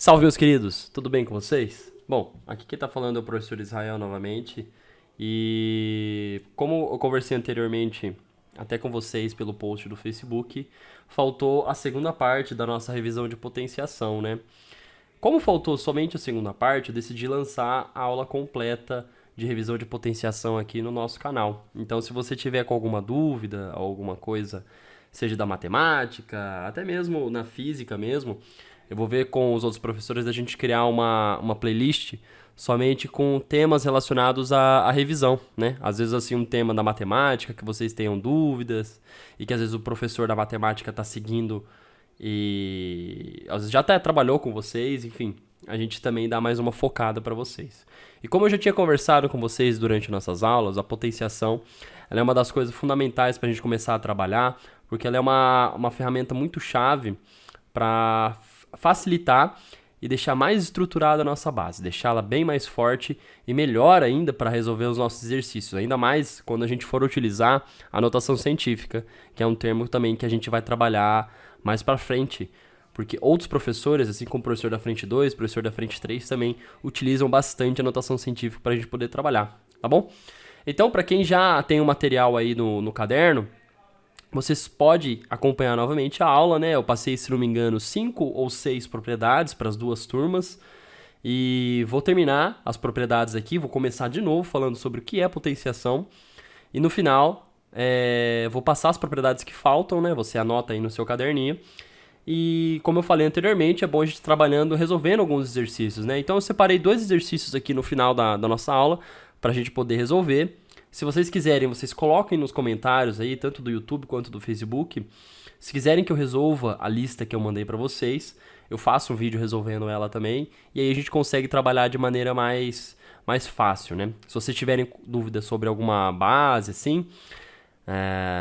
Salve, meus queridos! Tudo bem com vocês? Bom, aqui quem tá falando é o professor Israel novamente. E como eu conversei anteriormente até com vocês pelo post do Facebook, faltou a segunda parte da nossa revisão de potenciação, né? Como faltou somente a segunda parte, eu decidi lançar a aula completa de revisão de potenciação aqui no nosso canal. Então, se você tiver com alguma dúvida, alguma coisa, seja da matemática, até mesmo na física mesmo, eu vou ver com os outros professores da gente criar uma playlist somente com temas relacionados à revisão, né? Às vezes, assim, um tema da matemática que vocês tenham dúvidas e que às vezes o professor da matemática está seguindo e às vezes já até trabalhou com vocês, enfim, a gente também dá mais uma focada para vocês. E como eu já tinha conversado com vocês durante nossas aulas, a potenciação ela é uma das coisas fundamentais para a gente começar a trabalhar, porque ela é uma ferramenta muito chave para facilitar e deixar mais estruturada a nossa base, deixá-la bem mais forte e melhor ainda para resolver os nossos exercícios, ainda mais quando a gente for utilizar a notação científica, que é um termo também que a gente vai trabalhar mais para frente, porque outros professores, assim como o professor da frente 2, professor da frente 3, também utilizam bastante a notação científica para a gente poder trabalhar, tá bom? Então, para quem já tem o material aí no caderno, vocês podem acompanhar novamente a aula, né? Eu passei, se não me engano, 5 ou 6 propriedades para as duas turmas. E vou terminar as propriedades aqui, vou começar de novo falando sobre o que é potenciação. E no final, vou passar as propriedades que faltam, né? Você anota aí no seu caderninho. E como eu falei anteriormente, é bom a gente trabalhando, resolvendo alguns exercícios, né? Então eu separei 2 exercícios aqui no final da nossa aula para a gente poder resolver. Se vocês quiserem, vocês coloquem nos comentários aí, tanto do YouTube quanto do Facebook. Se quiserem que eu resolva a lista que eu mandei para vocês, eu faço um vídeo resolvendo ela também. E aí a gente consegue trabalhar de maneira mais fácil, né? Se vocês tiverem dúvidas sobre alguma base, assim,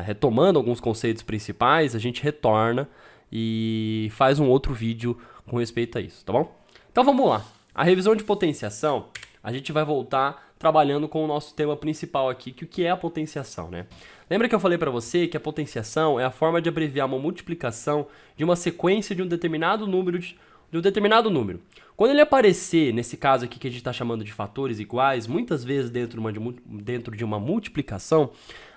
retomando alguns conceitos principais, a gente retorna e faz um outro vídeo com respeito a isso, tá bom? Então vamos lá. A revisão de potenciação, a gente vai voltar trabalhando com o nosso tema principal aqui, que o que é a potenciação, né? Lembra que eu falei para você que a potenciação é a forma de abreviar uma multiplicação de uma sequência de um determinado número Quando ele aparecer, nesse caso aqui que a gente está chamando de fatores iguais, muitas vezes dentro de uma multiplicação,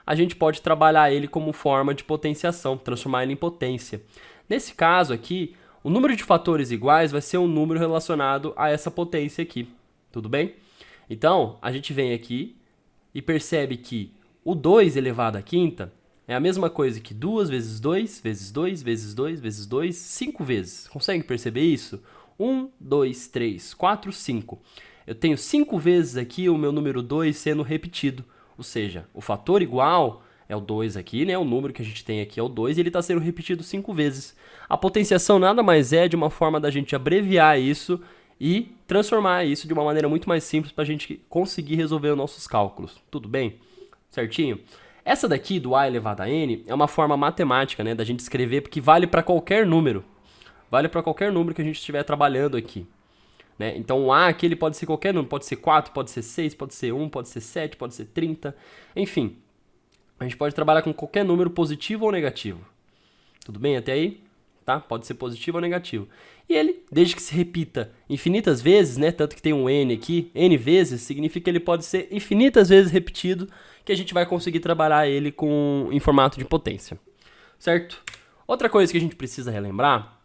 a gente pode trabalhar ele como forma de potenciação, transformar ele em potência. Nesse caso aqui, o número de fatores iguais vai ser um número relacionado a essa potência aqui, tudo bem? Então, a gente vem aqui e percebe que o 2 elevado à quinta é a mesma coisa que 2 vezes 2, vezes 2, vezes 2, vezes 2, 5 vezes. Consegue perceber isso? 1, 2, 3, 4, 5. Eu tenho 5 vezes aqui o meu número 2 sendo repetido. Ou seja, o fator igual é o 2 aqui, né? O número que a gente tem aqui é o 2 e ele está sendo repetido 5 vezes. A potenciação nada mais é de uma forma da gente abreviar isso e transformar isso de uma maneira muito mais simples para a gente conseguir resolver os nossos cálculos. Tudo bem? Certinho? Essa daqui, do a elevado a n, é uma forma matemática, né, da gente escrever, porque vale para qualquer número. Vale para qualquer número que a gente estiver trabalhando aqui. Né? Então o a aqui ele pode ser qualquer número, pode ser 4, pode ser 6, pode ser 1, pode ser 7, pode ser 30. Enfim, a gente pode trabalhar com qualquer número positivo ou negativo. Tudo bem até aí? Tá? Pode ser positivo ou negativo. E ele, desde que se repita infinitas vezes, né, tanto que tem um n aqui, n vezes, significa que ele pode ser infinitas vezes repetido, que a gente vai conseguir trabalhar ele em formato de potência. Certo? Outra coisa que a gente precisa relembrar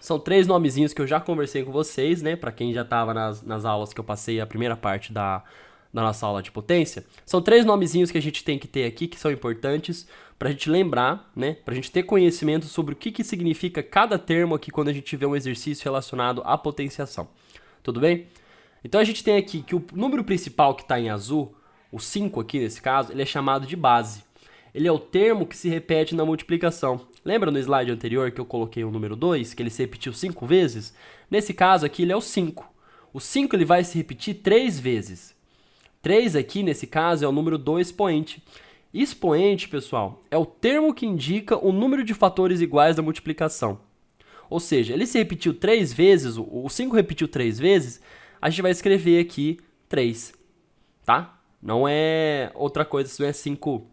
são 3 nomezinhos que eu já conversei com vocês, né, para quem já estava nas aulas que eu passei a primeira parte da nossa aula de potência. São 3 nomezinhos que a gente tem que ter aqui, que são importantes para a gente lembrar, né? Para a gente ter conhecimento sobre o que significa cada termo aqui quando a gente tiver um exercício relacionado à potenciação. Tudo bem? Então a gente tem aqui que o número principal que está em azul, o 5 aqui nesse caso, ele é chamado de base. Ele é o termo que se repete na multiplicação. Lembra no slide anterior que eu coloquei o número 2, que ele se repetiu 5 vezes? Nesse caso aqui ele é o 5. O 5 ele vai se repetir 3 vezes. 3 aqui, nesse caso, é o número do expoente. Expoente, pessoal, é o termo que indica o número de fatores iguais da multiplicação. Ou seja, ele se repetiu 3 vezes, o 5 repetiu 3 vezes, a gente vai escrever aqui 3, tá? Não é outra coisa, isso não é 5.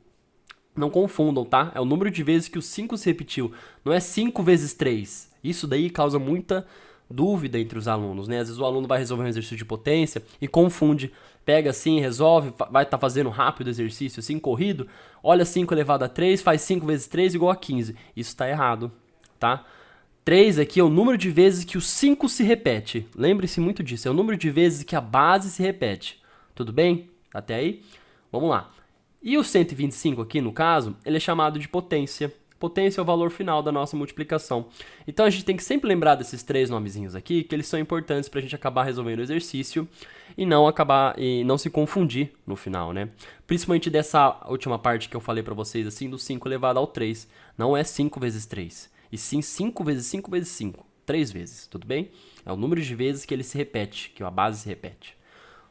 Não confundam, tá? É o número de vezes que o 5 se repetiu. Não é 5 vezes 3. Isso daí causa muita dúvida entre os alunos, né? Às vezes o aluno vai resolver um exercício de potência e confunde. Pega assim, resolve, vai estar fazendo rápido o exercício, assim, corrido. Olha 5 elevado a 3, faz 5 vezes 3 igual a 15. Isso está errado, tá? 3 aqui é o número de vezes que o 5 se repete. Lembre-se muito disso, é o número de vezes que a base se repete. Tudo bem? Até aí? Vamos lá. E o 125 aqui, no caso, ele é chamado de potência. Potência é o valor final da nossa multiplicação. Então a gente tem que sempre lembrar desses 3 nomezinhos aqui, que eles são importantes para a gente acabar resolvendo o exercício e não se confundir no final, né? Principalmente dessa última parte que eu falei para vocês, assim, do 5 elevado ao 3. Não é 5 vezes 3, e sim 5 vezes 5 vezes 5. 3 vezes, tudo bem? É o número de vezes que ele se repete, que a base se repete.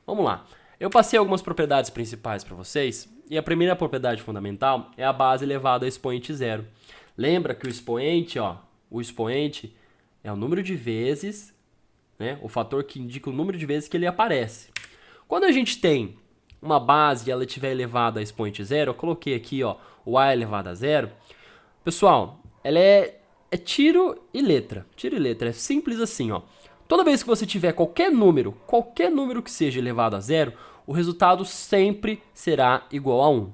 Vamos lá. Eu passei algumas propriedades principais para vocês, e a primeira propriedade fundamental é a base elevada ao expoente zero. Lembra que o expoente é o número de vezes, né, o fator que indica o número de vezes que ele aparece. Quando a gente tem uma base e ela estiver elevada a expoente zero, eu coloquei aqui o a elevado a zero. Pessoal, ela é tiro e letra. Tiro e letra, é simples assim, ó. Toda vez que você tiver qualquer número que seja elevado a zero, o resultado sempre será igual a 1.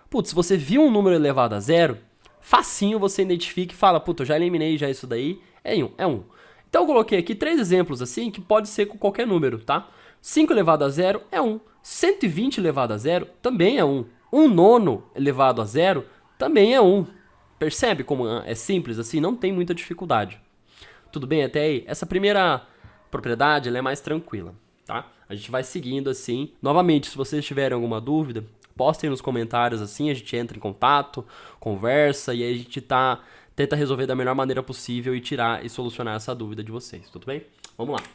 Putz, se você viu um número elevado a zero, facinho você identifica e fala, putz, eu já eliminei já isso daí, é 1. Então eu coloquei aqui 3 exemplos assim, que pode ser com qualquer número, tá? 5 elevado a zero é 1. 120 elevado a zero também é 1. 1 nono elevado a zero também é 1. Percebe como é simples assim? Não tem muita dificuldade. Tudo bem até aí? Essa primeira propriedade ela é mais tranquila, tá? A gente vai seguindo assim. Novamente, se vocês tiverem alguma dúvida, postem nos comentários assim, a gente entra em contato, conversa e aí a gente tenta resolver da melhor maneira possível e tirar e solucionar essa dúvida de vocês, tudo bem? Vamos lá.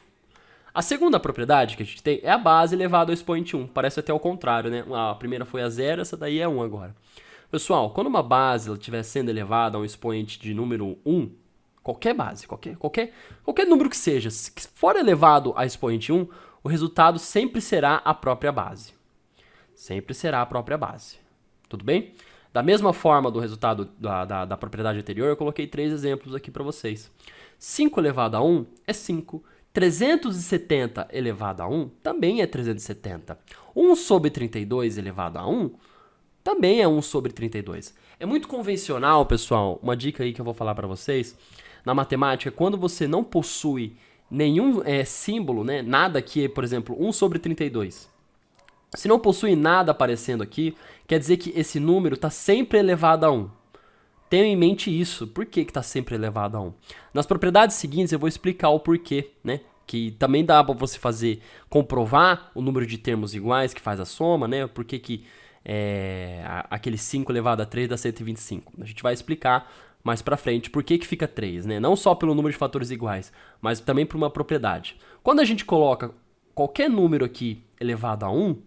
A segunda propriedade que a gente tem é a base elevada ao expoente 1. Parece até o contrário, né? A primeira foi a 0, essa daí é 1 agora. Pessoal, quando uma base estiver sendo elevada a um expoente de número 1, qualquer base, qualquer número que seja, se for elevado a expoente 1, o resultado sempre será a própria base. Sempre será a própria base. Tudo bem? Da mesma forma do resultado da propriedade anterior, eu coloquei 3 exemplos aqui para vocês. 5 elevado a 1 é 5. 370 elevado a 1 também é 370. 1 sobre 32 elevado a 1 também é 1 sobre 32. É muito convencional, pessoal, uma dica aí que eu vou falar para vocês. Na matemática, quando você não possui nenhum símbolo, né, nada que, por exemplo, 1 sobre 32. Se não possui nada aparecendo aqui, quer dizer que esse número está sempre elevado a 1. Tenha em mente isso. Por que está sempre elevado a 1? Nas propriedades seguintes eu vou explicar o porquê, né? Que também dá para você comprovar o número de termos iguais que faz a soma, né? Por que aquele 5 elevado a 3 dá 125. A gente vai explicar mais pra frente por que fica 3, né? Não só pelo número de fatores iguais, mas também por uma propriedade. Quando a gente coloca qualquer número aqui elevado a 1,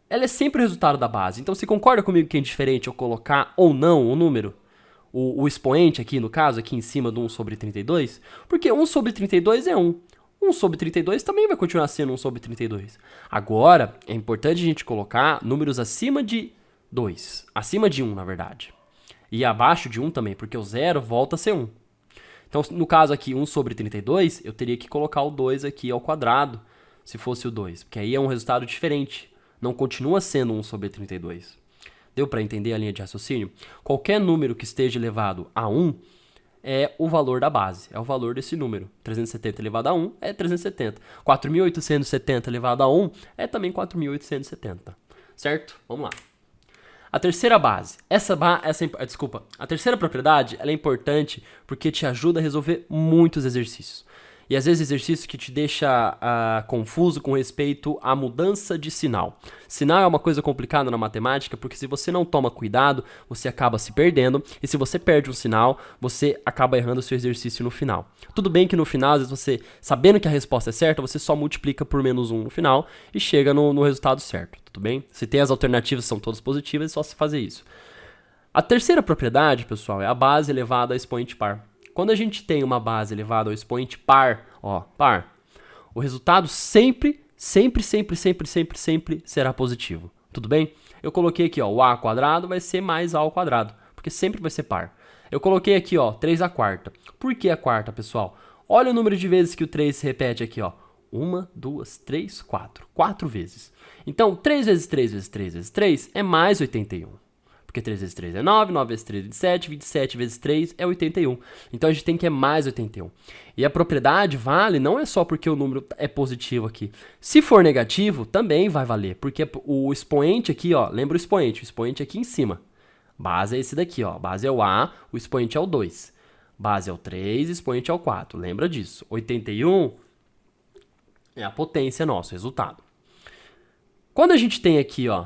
ela é sempre o resultado da base. Então você concorda comigo que é indiferente eu colocar ou não o número? O expoente aqui, no caso, aqui em cima do 1 sobre 32? Porque 1 sobre 32 é 1. 1 sobre 32 também vai continuar sendo 1 sobre 32. Agora, é importante a gente colocar números acima de 2. Acima de 1, na verdade. E abaixo de 1 também, porque o 0 volta a ser 1. Então, no caso aqui, 1 sobre 32, eu teria que colocar o 2 aqui ao quadrado, se fosse o 2. Porque aí é um resultado diferente. Não continua sendo 1 sobre 32. Deu para entender a linha de raciocínio? Qualquer número que esteja elevado a 1 é o valor da base, é o valor desse número. 370 elevado a 1 é 370. 4.870 elevado a 1 é também 4.870. Certo? Vamos lá. A terceira base, a terceira propriedade, ela é importante porque te ajuda a resolver muitos exercícios. E às vezes exercício que te deixa confuso com respeito à mudança de sinal. Sinal é uma coisa complicada na matemática, porque se você não toma cuidado, você acaba se perdendo. E se você perde um sinal, você acaba errando o seu exercício no final. Tudo bem que no final, às vezes você, sabendo que a resposta é certa, você só multiplica por menos 1 no final e chega no resultado certo. Tudo bem? Se tem as alternativas, são todas positivas, é só se fazer isso. A terceira propriedade, pessoal, é a base elevada a expoente par. Quando a gente tem uma base elevada ao expoente par, o resultado sempre será positivo. Tudo bem? Eu coloquei aqui, o a ao quadrado vai ser mais a ao quadrado, porque sempre vai ser par. Eu coloquei aqui, 3 à quarta. Por que a quarta, pessoal? Olha o número de vezes que o 3 se repete aqui, ó. 1, 2, 3, 4. 4 vezes. Então, 3 vezes 3 vezes 3 vezes 3 é mais 81. Porque 3 vezes 3 é 9, 9 vezes 3 é 27, 27 vezes 3 é 81. Então, a gente tem que é mais 81. E a propriedade vale não é só porque o número é positivo aqui. Se for negativo, também vai valer. Porque o expoente aqui, ó, lembra o expoente aqui em cima. Base é esse daqui, ó. Base é o A, o expoente é o 2. Base é o 3, expoente é o 4. Lembra disso. 81 é a potência nossa, o resultado. Quando a gente tem aqui, ó,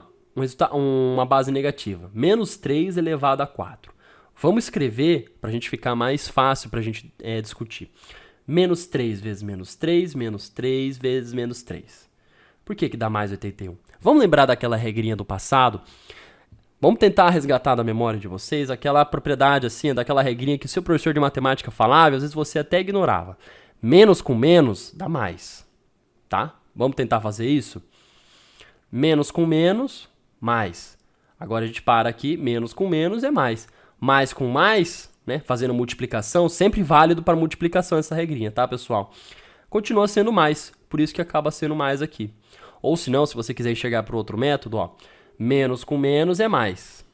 uma base negativa, menos 3 elevado a 4. Vamos escrever, para a gente ficar mais fácil para a gente discutir. Menos 3 vezes menos 3, menos 3 vezes menos 3. Por que dá mais 81? Vamos lembrar daquela regrinha do passado? Vamos tentar resgatar da memória de vocês aquela propriedade assim, daquela regrinha que o seu professor de matemática falava e às vezes você até ignorava. Menos com menos dá mais, tá? Vamos tentar fazer isso? Menos com menos, mais. Agora a gente para aqui, menos com menos é mais. Mais com mais, né, fazendo multiplicação, sempre válido para multiplicação essa regrinha, tá, pessoal? Continua sendo mais, por isso que acaba sendo mais aqui. Ou se não, se você quiser chegar para outro método, ó, menos com menos é mais.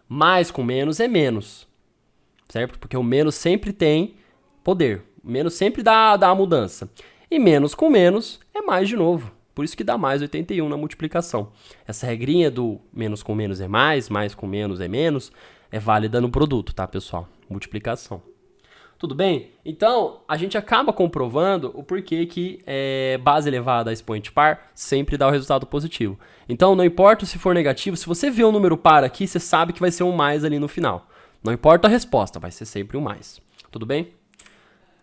Mais com menos é menos. Certo? Porque o menos sempre tem poder. O menos sempre dá a mudança. E menos com menos é mais de novo. Por isso que dá mais 81 na multiplicação. Essa regrinha do menos com menos é mais com menos é menos, é válida no produto, tá, pessoal? Multiplicação. Tudo bem? Então, a gente acaba comprovando o porquê que base elevada a expoente par sempre dá o resultado positivo. Então, não importa se for negativo, se você vê um número par aqui, você sabe que vai ser um mais ali no final. Não importa a resposta, vai ser sempre um mais. Tudo bem?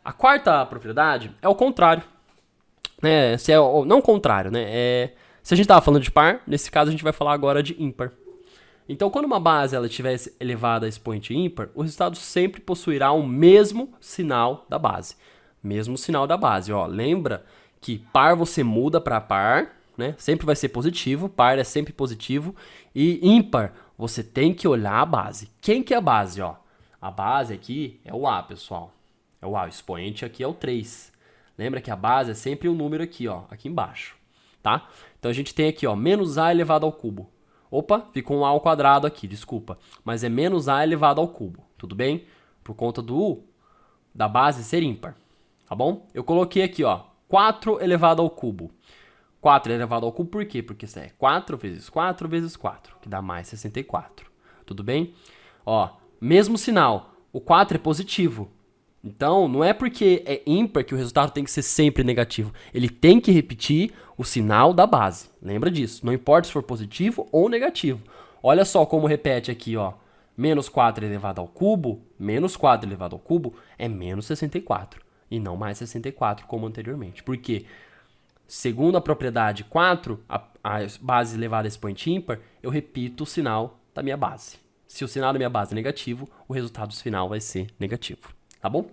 A quarta propriedade é o contrário. Não o contrário, né? Se a gente estava falando de par, nesse caso a gente vai falar agora de ímpar. Então, quando uma base ela tivesse elevada a expoente ímpar, o resultado sempre possuirá o mesmo sinal da base. Mesmo sinal da base, ó. Lembra que par você muda para par, né? Sempre vai ser positivo, par é sempre positivo. E ímpar, você tem que olhar a base. Quem que é a base, ó? A base aqui é o A, pessoal. É o A, o expoente aqui é o 3. Lembra que a base é sempre o número aqui, ó, aqui embaixo, tá? Então a gente tem aqui, ó, menos A elevado ao cubo. Opa, ficou um A ao quadrado aqui, desculpa. Mas é menos A elevado ao cubo, tudo bem? Por conta da base ser ímpar, tá bom? Eu coloquei aqui, ó, 4 elevado ao cubo. 4 elevado ao cubo por quê? Porque isso é 4 vezes 4 vezes 4, que dá mais 64, tudo bem? Ó, mesmo sinal, o 4 é positivo. Então, não é porque é ímpar que o resultado tem que ser sempre negativo. Ele tem que repetir o sinal da base. Lembra disso. Não importa se for positivo ou negativo. Olha só como repete aqui, ó. Menos 4 elevado ao cubo, menos 4 elevado ao cubo é menos 64. E não mais 64, como anteriormente. Por quê? Segundo a propriedade 4, a base elevada a expoente ímpar, eu repito o sinal da minha base. Se o sinal da minha base é negativo, o resultado final vai ser negativo. Tá bom?